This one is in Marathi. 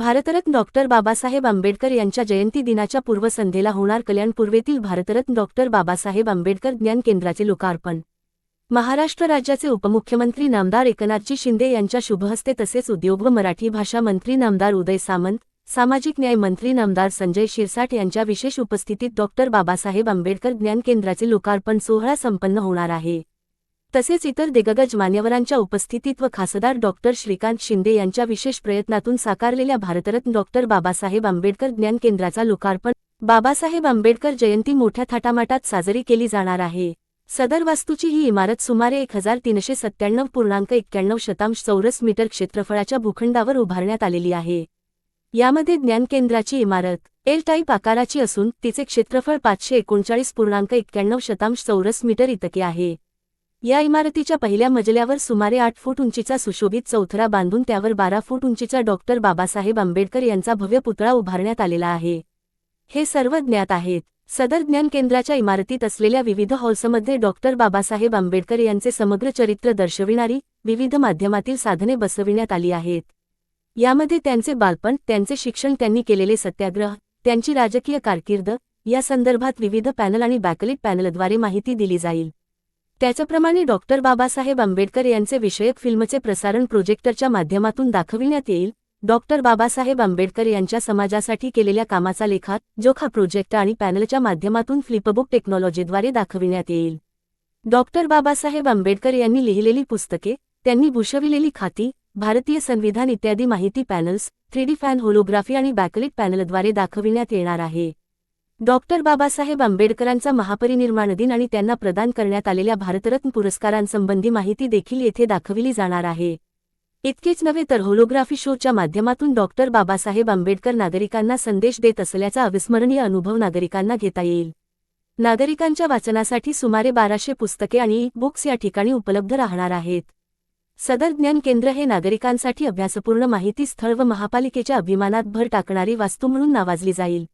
भारतरत्न डॉक्टर बाबासाहेब आंबेडकर यांच्या जयंती दिनाच्या पूर्वसंध्येला होणार कल्याणपूर्वेतील भारतरत्न डॉक्टर बाबासाहेब आंबेडकर ज्ञान केंद्राचे लोकार्पण। महाराष्ट्र राज्याचे उपमुख्यमंत्री नामदार एकनाथजी शिंदे यांच्या शुभहस्ते तसेच उद्योग व मराठी भाषा मंत्री नामदार उदय सामंत, सामाजिक न्याय मंत्री नामदार संजय शिरसाट यांच्या विशेष उपस्थितीत डॉक्टर बाबासाहेब आंबेडकर ज्ञान केंद्राचे लोकार्पण सोहळा संपन्न होणार आहे। तसेच इतर दिग्गज मान्यवरांच्या उपस्थितीत व खासदार डॉक्टर श्रीकांत शिंदे यांच्या विशेष प्रयत्नातून साकारलेल्या भारतरत्न डॉक्टर बाबासाहेब आंबेडकर ज्ञान केंद्राचा लोकार्पण। बाबासाहेब आंबेडकर जयंती मोठ्या थाटामाटात साजरी केली जाणार आहे। सदर वास्तूची ही इमारत सुमारे 1397.91 चौरस मीटर क्षेत्रफळाच्या भूखंडावर उभारण्यात आलेली आहे। यामध्ये ज्ञान केंद्राची इमारत एल टाईप आकाराची असून तिचे क्षेत्रफळ 539.91 चौरस मीटर इतके आहे। या इमारतीच्या पहिल्या मजल्यावर सुमारे 8 फूट उंचीचा सुशोभित चौथरा बांधून त्यावर 12 फूट उंचीचा डॉक्टर बाबासाहेब आंबेडकर यांचा भव्य पुतळा उभारण्यात आलेला आहे। हे सर्व ज्ञात आहेत। सदर ज्ञान केंद्राच्या इमारतीत असलेल्या विविध हॉल्समध्ये डॉक्टर बाबासाहेब आंबेडकर यांचे समग्र चरित्र दर्शविणारी विविध माध्यमातील साधने बसविण्यात आली आहेत। यामध्ये त्यांचे बालपण, त्यांचे शिक्षण, त्यांनी केलेले सत्याग्रह, त्यांची राजकीय कारकीर्द या संदर्भात विविध पॅनल आणि बॅकलिट पॅनलद्वारे माहिती दिली जाईल। त्याचप्रमाणे डॉक्टर बाबासाहेब आंबेडकर यांचे विषयक फिल्मचे प्रसारण प्रोजेक्टरच्या माध्यमातून दाखविण्यात येईल। डॉक्टर बाबासाहेब आंबेडकर यांच्या समाजासाठी केलेल्या कामाचा लेखात जोखा प्रोजेक्ट आणि पॅनलच्या माध्यमातून फ्लिपबुक टेक्नॉलॉजीद्वारे दाखविण्यात येईल। डॉक्टर बाबासाहेब आंबेडकर यांनी लिहिलेली पुस्तके, त्यांनी भूषविलेली खाती, भारतीय संविधान इत्यादी माहिती पॅनल्स, 3D फॅन होलोग्राफी आणि बॅकलिट पॅनलद्वारे दाखविण्यात येणार आहे। डॉक्टर बाबासाहेब आंबेडकरांचा महापरिनिर्वाण दिन आणि त्यांना प्रदान करण्यात आलेल्या भारतरत्न पुरस्कारांसंबंधी माहिती देखील येथे दाखविली जाणार आहे। इतकेच नव्हे तर होलोग्राफी शोच्या माध्यमातून डॉक्टर बाबासाहेब आंबेडकर नागरिकांना संदेश देत असल्याचा अविस्मरणीय अनुभव नागरिकांना घेता येईल। नागरिकांच्या वाचनासाठी सुमारे 1200 पुस्तके आणि ई-बुक्स या ठिकाणी उपलब्ध राहणार आहेत। सदर ज्ञान केंद्र हे नागरिकांसाठी अभ्यासपूर्ण माहिती स्थळ व महापालिकेच्या अभिमानात भर टाकणारी वास्तू म्हणून नावाजली जाईल।